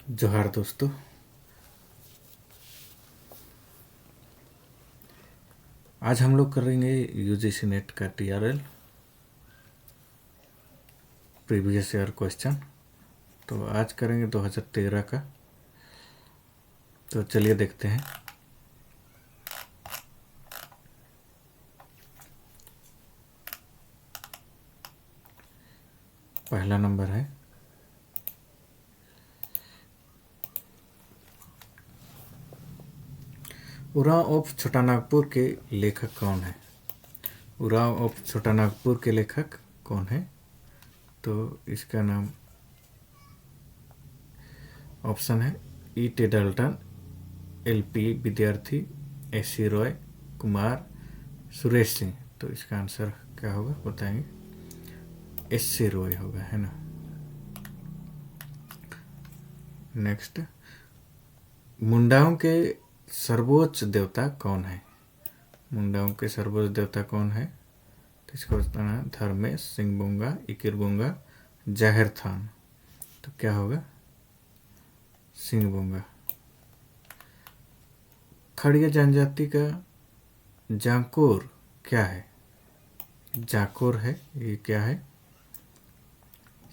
जोहार दोस्तों। आज हम लोग करेंगे यूजीसी नेट का टीआरएल प्रीवियस ईयर क्वेश्चन। तो आज करेंगे 2013 का। तो चलिए देखते हैं। पहला नंबर है, उरांव ऑफ छोटानागपुर के लेखक कौन है? उरांव ऑफ छोटानागपुर के लेखक कौन है? तो इसका नाम ऑप्शन है ई टेडल्टन, एलपी विद्यार्थी, एसी रॉय, कुमार, सुरेश सिंह। तो इसका आंसर क्या होगा बताएंगे? एसी रॉय होगा, है ना। नेक्स्ट, मुंडाओं के सर्वोच्च देवता कौन है? मुंडाओं के सर्वोच्च देवता कौन है? तो इसको बताना है धर्मेश, सिंहबुंगा, इकिरबुंगा, जाहिर थान। तो क्या होगा? सिंहबुंगा। खड़िया जनजाति का जाकोर क्या है? जाकोर है, ये क्या है?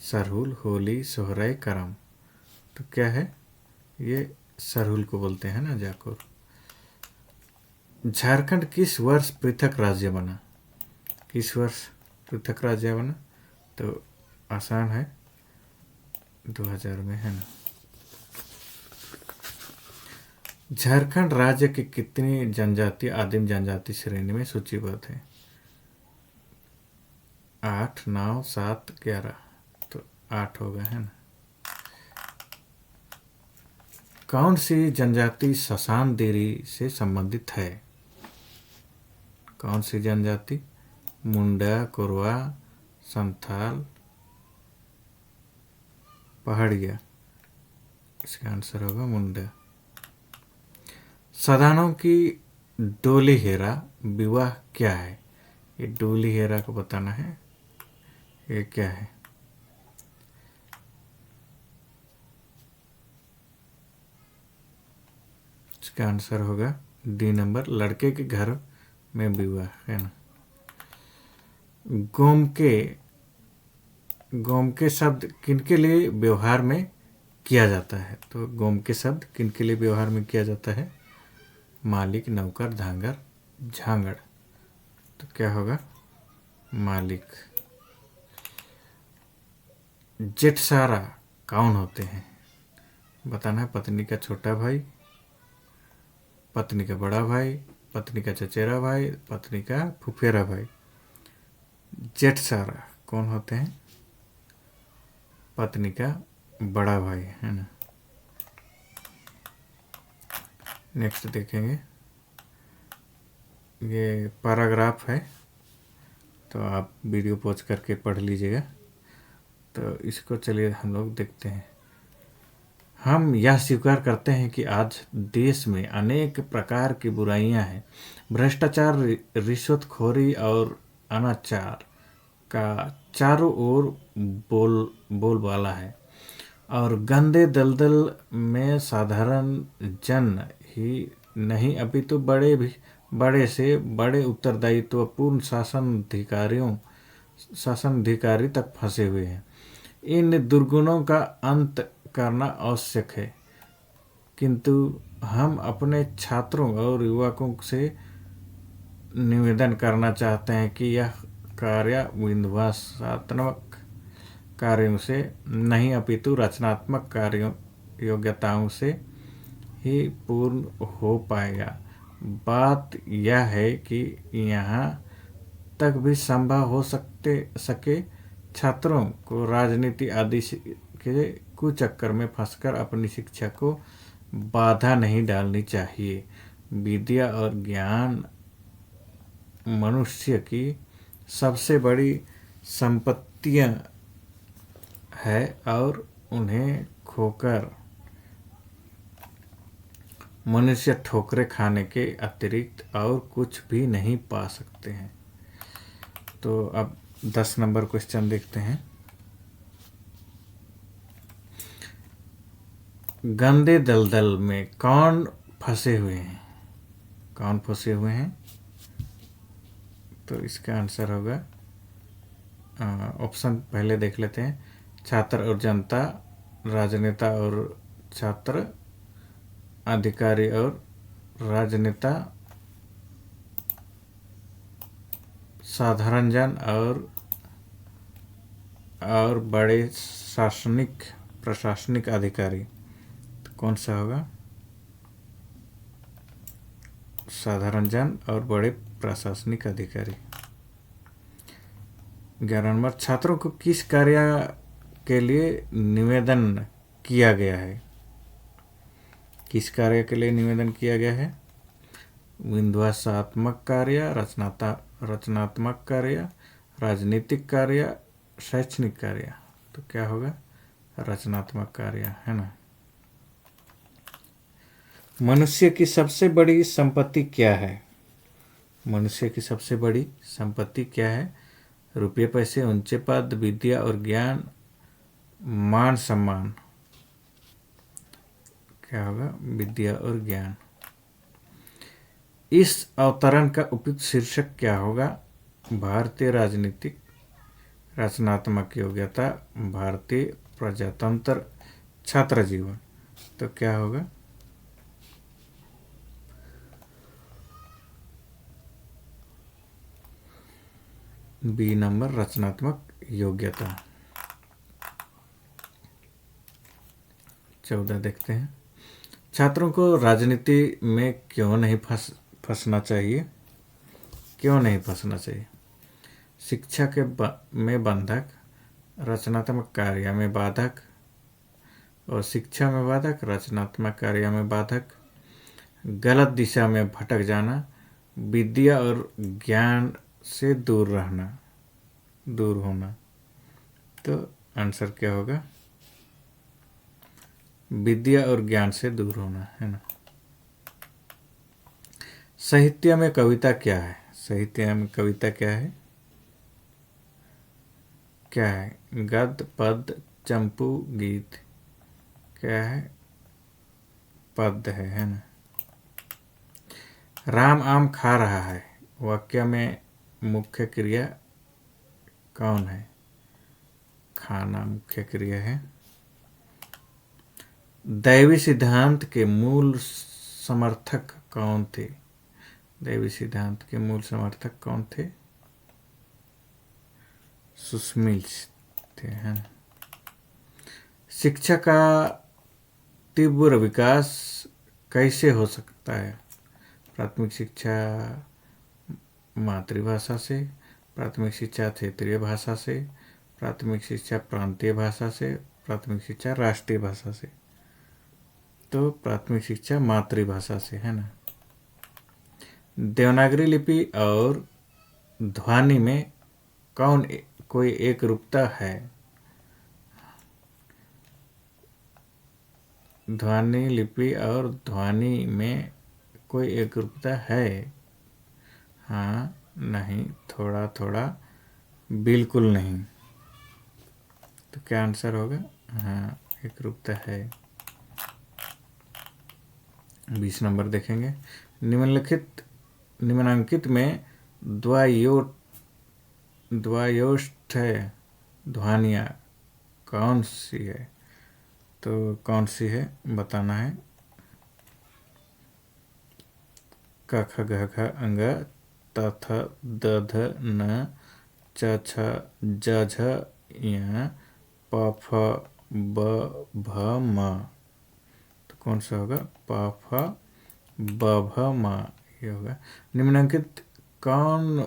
सरहुल, होली, सोहराय, करम। तो क्या है? ये सरहुल को बोलते हैं ना, जाकोर। झारखंड किस वर्ष पृथक राज्य बना? किस वर्ष पृथक राज्य बना? तो आसान है, 2000 में, है ना। झारखंड राज्य की कितनी जनजाति आदिम जनजाति श्रेणी में सूचीबद्ध है? 8, 9, 7, 11। तो 8 होगा, है ना। कौन सी जनजाति ससान देरी से संबंधित है? कौन सी जनजाति? मुंडा, कोरवा, संथाल, पहाड़िया। इसका आंसर होगा मुंडा। सदानों की डोली हेरा विवाह क्या है? ये डोली हेरा को बताना है, ये क्या है? इसका आंसर होगा डी नंबर, लड़के के घर में विवाह, है ना। गोम के शब्द किनके लिए व्यवहार में किया जाता है? तो गोम के शब्द किनके लिए व्यवहार में किया जाता है? मालिक, नौकर, धांगर, झांगड़। तो क्या होगा? मालिक। जेठसारा कौन होते हैं? बताना है पत्नी का छोटा भाई, पत्नी का बड़ा भाई, पत्नी का चचेरा भाई, पत्नी का फुफेरा भाई। जेठसारा कौन होते हैं? पत्नी का बड़ा भाई, है ना। नेक्स्ट देखेंगे, ये पैराग्राफ है, तो आप वीडियो पॉज करके पढ़ लीजिएगा। तो इसको चलिए हम लोग देखते हैं। हम यह स्वीकार करते हैं कि आज देश में अनेक प्रकार की बुराइयां हैं। भ्रष्टाचार, रिश्वतखोरी और अनाचार का चारों ओर बोलबाला है, और गंदे दलदल में साधारण जन ही नहीं अपितु बड़े से बड़े उत्तरदायित्वपूर्ण शासनाधिकारी तक फंसे हुए हैं। इन दुर्गुणों का अंत करना आवश्यक है, किंतु हम अपने छात्रों और युवकों से निवेदन करना चाहते हैं कि यह कार्य विध्वंसात्मक कार्यों से नहीं अपितु रचनात्मक कार्यों योग्यताओं से ही पूर्ण हो पाएगा। बात यह है कि यहाँ तक भी संभव हो सके छात्रों को राजनीति आदि के कुचक्कर में फंसकर अपनी शिक्षा को बाधा नहीं डालनी चाहिए। विद्या और ज्ञान मनुष्य की सबसे बड़ी संपत्तियां है, और उन्हें खोकर मनुष्य ठोकरें खाने के अतिरिक्त और कुछ भी नहीं पा सकते हैं। तो अब 10 नंबर क्वेश्चन देखते हैं। गंदे दलदल में कौन फंसे हुए हैं? कौन फंसे हुए हैं? तो इसका आंसर होगा, ऑप्शन पहले देख लेते हैं। छात्र और जनता, राजनेता और छात्र, अधिकारी और राजनेता, साधारण जन और बड़े प्रशासनिक अधिकारी। तो कौन सा होगा? साधारण जन और बड़े प्रशासनिक अधिकारी। 11 नंबर, छात्रों को किस कार्य के लिए निवेदन किया गया है? किस कार्य के लिए निवेदन किया गया है? विध्वंसात्मक कार्य, रचनात्मक कार्य, राजनीतिक कार्य, शैक्षणिक कार्य। तो क्या होगा? रचनात्मक कार्य, है ना। मनुष्य की सबसे बड़ी संपत्ति क्या है? मनुष्य की सबसे बड़ी संपत्ति क्या है? रुपये पैसे, ऊंचे पद, विद्या और ज्ञान, मान सम्मान। क्या होगा? विद्या और ज्ञान। इस अवतरण का उपयुक्त शीर्षक क्या होगा? भारतीय राजनीतिक रचनात्मक योग्यता, भारतीय प्रजातंत्र, छात्र जीवन। तो क्या होगा? बी नंबर, रचनात्मक योग्यता। 14 देखते हैं। छात्रों को राजनीति में क्यों नहीं फंसना चाहिए? क्यों नहीं फंसना चाहिए? शिक्षा में बंधक, रचनात्मक कार्य में बाधक, और शिक्षा में बाधक, रचनात्मक कार्य में बाधक, गलत दिशा में भटक जाना, विद्या और ज्ञान से दूर होना। तो आंसर क्या होगा? विद्या और ज्ञान से दूर होना, है ना। साहित्य में कविता क्या है? साहित्य में कविता क्या है? क्या है? गद्य, पद्य, चंपू, गीत। क्या है? पद्य है ना। राम आम खा रहा है वाक्य में मुख्य क्रिया कौन है? खाना मुख्य क्रिया है। दैवी सिद्धांत के मूल समर्थक कौन थे? दैवी सिद्धांत के मूल समर्थक कौन थे? सुस्मिल थे, है ना। शिक्षा का तीव्र विकास कैसे हो सकता है? प्राथमिक शिक्षा मातृभाषा से, प्राथमिक शिक्षा क्षेत्रीय भाषा से, प्राथमिक शिक्षा प्रांतीय भाषा से, प्राथमिक शिक्षा राष्ट्रीय भाषा से। तो प्राथमिक शिक्षा मातृभाषा से, है ना। देवनागरी लिपि और ध्वनि में कोई एक रूपता है? ध्वनि लिपि और ध्वनि में कोई एक रूपता है? हाँ, नहीं, थोड़ा थोड़ा, बिल्कुल नहीं। तो क्या आंसर होगा? हाँ, एक रूपता है। 20 नंबर देखेंगे। निम्नलिखित में द्वयोष्ठ ध्वनियाँ कौन सी है? तो कौन सी है बताना है। क ख ग घ अंग, त थ द ध न, च छ ज झ ञ, प फ ब भ म। तो कौन सा होगा? प फ ब भ म, ये होगा। निम्नलिखित कौन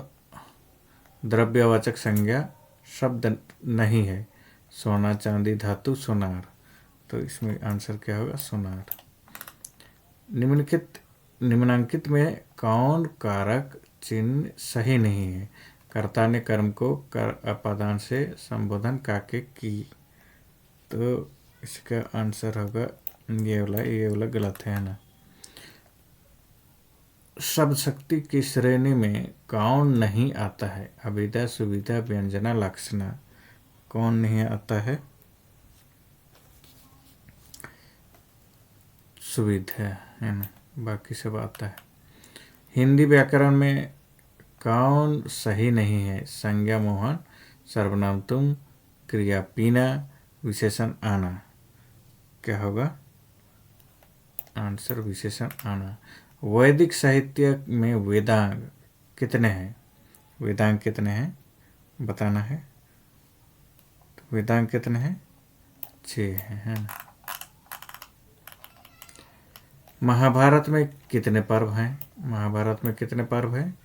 द्रव्यवाचक संज्ञा शब्द नहीं है? सोना, चांदी, धातु, सोनार। तो इसमें आंसर क्या होगा? सोनार। निम्नलिखित में कौन कारक चिन्ह सही नहीं है? कर्ता ने कर्म को अपादान से संबोधन काके की। तो इसका आंसर होगा ये वाला गलत है ना। शब्द शक्ति की श्रेणी में कौन नहीं आता है? अभिधा, सुविधा, व्यंजना, लक्षणा। कौन नहीं आता है? सुविध है ना, बाकी सब आता है। हिंदी व्याकरण में कौन सही नहीं है? संज्ञा मोहन, सर्वनाम तुम, क्रिया पीना, विशेषण आना। क्या होगा आंसर? विशेषण आना। वैदिक साहित्य में वेदांग कितने हैं? वेदांग कितने हैं बताना है। तो वेदांग कितने हैं? 6 हैं, है ना। महाभारत में कितने पर्व हैं? महाभारत में कितने पर्व हैं?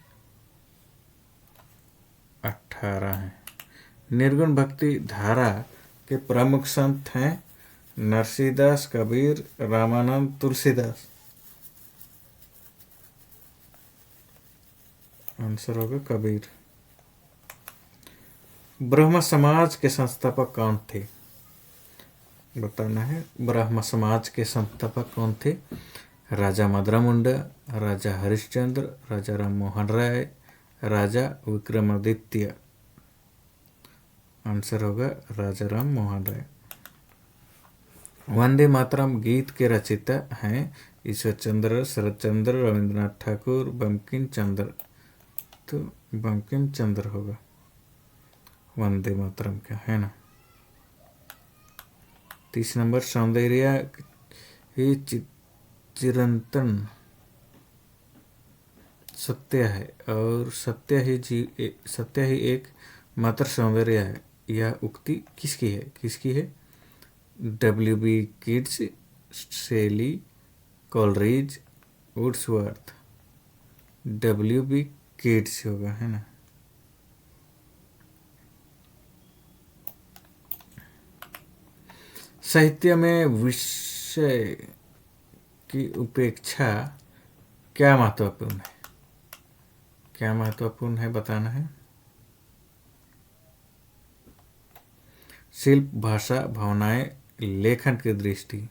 18 हैं। निर्गुण भक्ति धारा के प्रमुख संत हैं नरसिंहदास, कबीर, रामानंद, तुलसीदास। आंसर होगा कबीर। ब्रह्म समाज के संस्थापक कौन थे? बताना है। ब्रह्म समाज के संस्थापक कौन थे? राजा मदरा मुंडा, राजा हरिश्चंद्र, राजा राम मोहन राय, राजा विक्रमादित्य। आंसर होगा राजा राम मोहन राय। वंदे मातरम गीत के रचयिता हैं ईश्वर चंद्र, शरद चंद्र, रविंद्रनाथ ठाकुर, बंकिम चंद्र। तो बंकिम चंद्र होगा वंदे मातरम का, है ना। 30 नंबर, सौंदर्य ही चिरंतन सत्य है और सत्य ही एक मात्र सौंदर्य है। यह उक्ति किसकी है? किसकी है? W.B. किड्स, शेली, कोलरिज, वुड्सवर्थ। W.B. किड्स होगा, है ना। साहित्य में विषय की उपेक्षा क्या महत्वपूर्ण है? क्या महत्वपूर्ण है बताना है। शिल्प, भाषा, भावनाएं, लेखन की दृष्टि।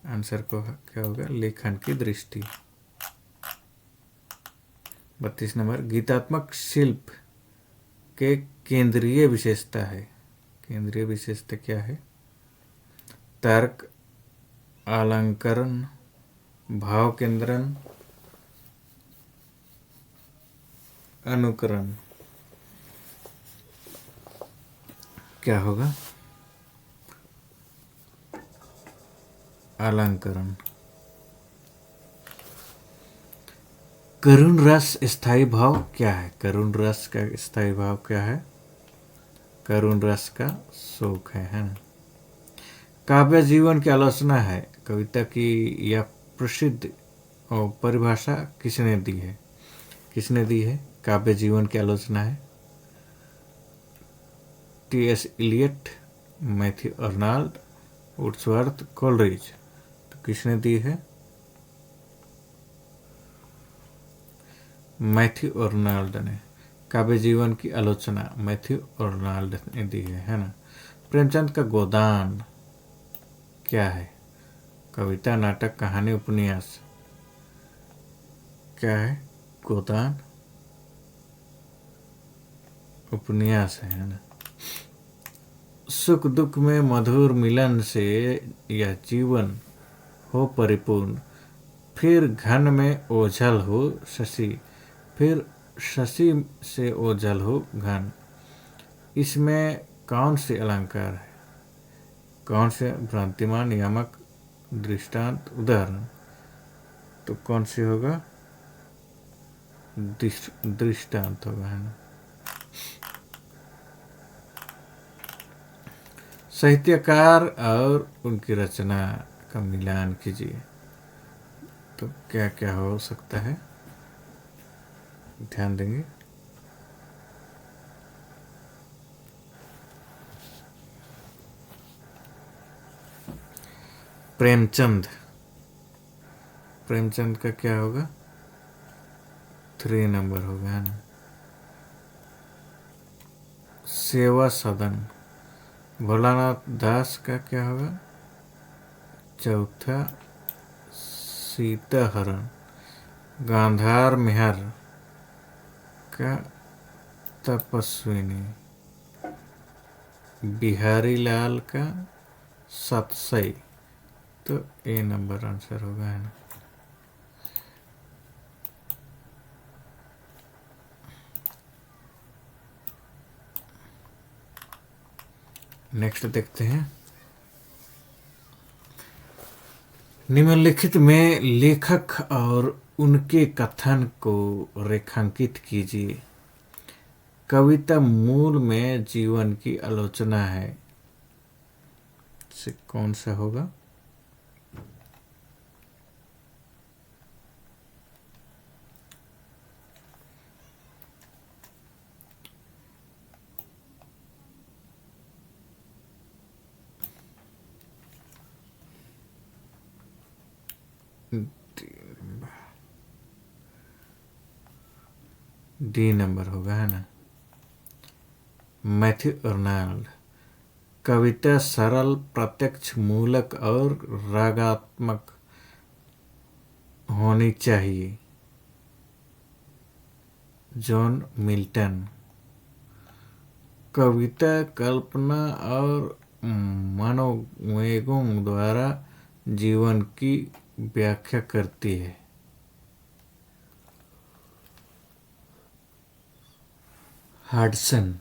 आंसर को क्या होगा? लेखन की दृष्टि। 32 नंबर, गीतात्मक शिल्प के केंद्रीय विशेषता है। केंद्रीय विशेषता क्या है? तर्क, अलंकरण, भाव केंद्रण, अनुकरण। क्या होगा? अलंकरण। करुण रस स्थायी भाव क्या है? करुण रस का स्थायी भाव क्या है? करुण रस का शोक है ना। काव्य जीवन की आलोचना है। कविता की यह प्रसिद्ध परिभाषा किसने दी है? किसने दी है? काव्य जीवन की आलोचना है T.S. Eliot, Matthew Arnold, Wordsworth, Coleridge. तो किसने दी है? मैथ्यू अर्नाल्ड ने। काव्य जीवन की आलोचना मैथ्यू अर्नाल्ड ने दी है ना। प्रेमचंद का गोदान क्या है? कविता, नाटक, कहानी, उपन्यास। क्या है? गोदान उपन्यास है ना। सुख दुख में मधुर मिलन से यह जीवन हो परिपूर्ण, फिर घन में ओझल हो शशि, फिर शशि से ओझल हो घन। इसमें कौन से अलंकार है? कौन से भ्रांतिमान, नियामक, दृष्टांत, उदाहरण? तो कौन से होगा? दृष्टांत होगा, है ना। साहित्यकार और उनकी रचना का मिलान कीजिए। तो क्या क्या हो सकता है? ध्यान देंगे। प्रेमचंद। प्रेमचंद का क्या होगा? 3 नंबर होगा, है ना। सेवा सदन। भोलानाथ दास का क्या होगा? 4था सीताहरण। गांधार मेहर का तपस्विनी। बिहारी लाल का सतसई। तो ए नंबर आंसर होगा, है ना। नेक्स्ट देखते हैं। निम्नलिखित में लेखक और उनके कथन को रेखांकित कीजिए। कविता मूल में जीवन की आलोचना है, से कौन सा होगा? डी नंबर होगा, है ना। Matthew Arnold. कविता सरल, प्रत्यक्ष, मूलक और रागात्मक होनी चाहिए। John Milton. कविता कल्पना और मनोवेगों द्वारा जीवन की व्याख्या करती है। हाडसन।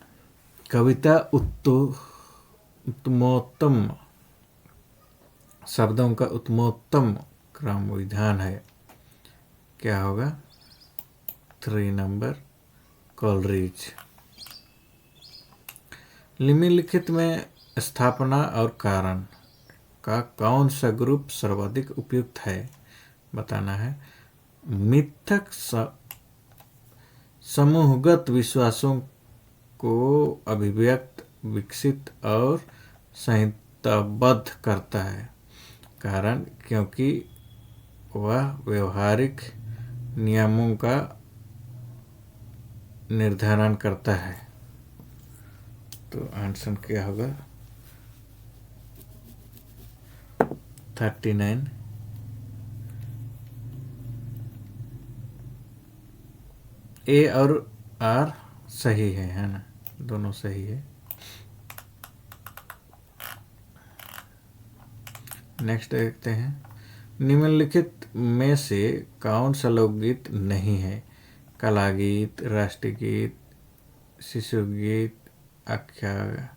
कविता उत्तमोत्तम शब्दों का उत्तमोत्तम क्रम विधान है। क्या होगा? 3 नंबर कोलरिज। निम्नलिखित में स्थापना और कारण का कौन सा ग्रुप सर्वाधिक उपयुक्त है बताना है। मिथक समूहगत विश्वासों को अभिव्यक्त, विकसित और संहिताबद्ध करता है। कारण क्योंकि वह व्यवहारिक नियमों का निर्धारण करता है। तो आंसर क्या होगा? 39। ए और आर सही है ना, दोनों सही है। नेक्स्ट देखते हैं। निम्नलिखित में से कौन सा लोकगीत नहीं है? कला गीत, राष्ट्रीय गीत, शिशु गीत, आख्यायिका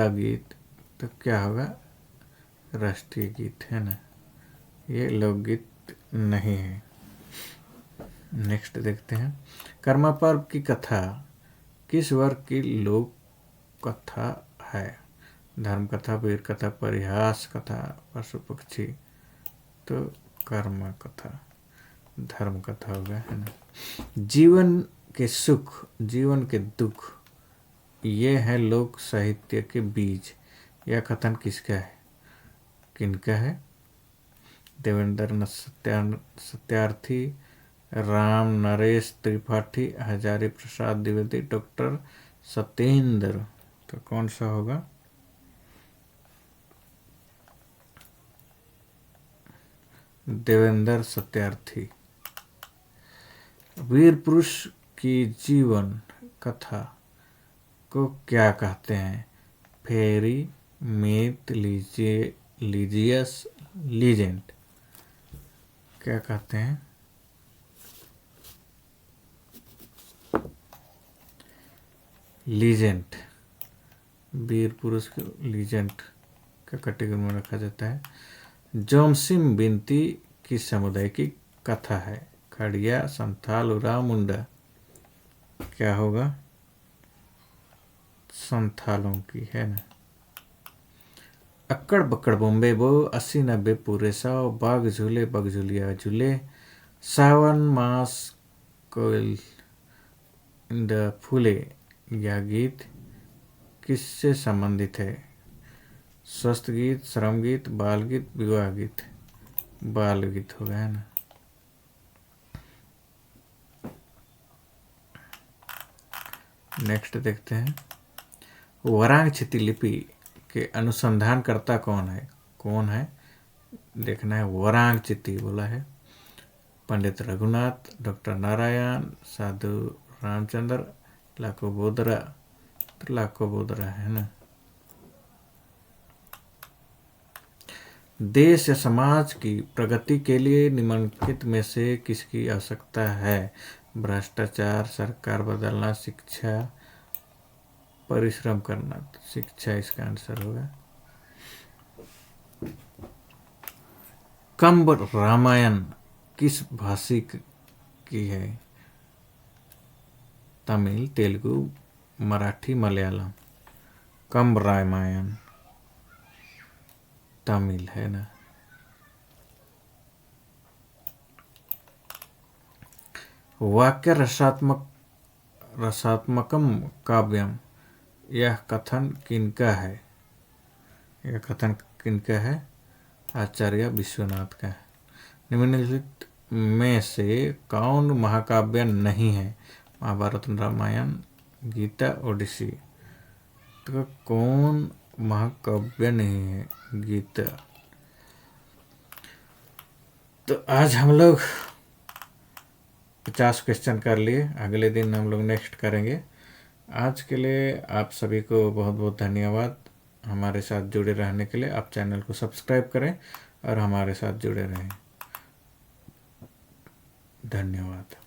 गीत। तो क्या होगा? राष्ट्रीय गीत, है ना। ये लोकगीत नहीं है। नेक्स्ट देखते हैं। कर्मा पर्व की कथा किस वर्ग की लोक कथा है? धर्म कथा, वीर कथा, परिहास कथा, पशु पक्षी। तो कर्म कथा, धर्म कथा होगा, है ना। जीवन के सुख, जीवन के दुख, ये है लोक साहित्य के बीज। यह कथन किसका है, किनका है? देवेंद्र सत्यार्थी, राम नरेश त्रिपाठी, हजारी प्रसाद द्विवेदी, डॉक्टर सत्येंद्र। तो कौन सा होगा? देवेंद्र सत्यार्थी। वीर पुरुष की जीवन कथा को क्या कहते हैं? फेरी, मिथ, लीजियस, लीजेंड। क्या कहते हैं? लीजेंड। वीर पुरुष को लीजेंड का कैटेगरी में रखा जाता है। जोमसिम बिनती किस समुदाय की कथा है? खड़िया, संथाल, उराव, मुंडा। क्या होगा? संथालों की, है ना। अक्कड़ बक्कड़ बॉम्बे बो, 80-90 पूरे 100, बाग झूले बग झूलिया झूले, सावन मास कोयल द फूले। यह गीत किससे संबंधित है? स्वस्थ गीत, श्रम गीत, बाल गीत, विवाह गीत। बाल गीत होगा, है ना। नेक्स्ट देखते हैं। वरांग क्षिति लिपि के अनुसंधानकर्ता कौन है? कौन है देखना है। वरांग चिति बोला है। पंडित रघुनाथ, डॉक्टर नारायण, साधु रामचंद्र, लाखो बोदरा। तो लाखो बोदरा, है ना। देश या समाज की प्रगति के लिए निम्नलिखित में से किसकी आवश्यकता है? भ्रष्टाचार, सरकार बदलना, शिक्षा, परिश्रम करना। तो शिक्षा इसका आंसर होगा। कंब रामायण किस भाषी की है? तमिल, तेलुगु, मराठी, मलयालम। कंब रामायण तमिल है ना। वाक्य रसात्मकम काव्यम, यह कथन किनका है? यह कथन किनका है? आचार्य विश्वनाथ का है। निम्नलिखित में से कौन महाकाव्य नहीं है? महाभारत, रामायण, गीता, ओडिसी। तो कौन महाकाव्य नहीं है? गीता। तो आज हम लोग 50 क्वेश्चन कर लिए। अगले दिन हम लोग नेक्स्ट करेंगे। आज के लिए आप सभी को बहुत बहुत धन्यवाद हमारे साथ जुड़े रहने के लिए। आप चैनल को सब्सक्राइब करें और हमारे साथ जुड़े रहें। धन्यवाद।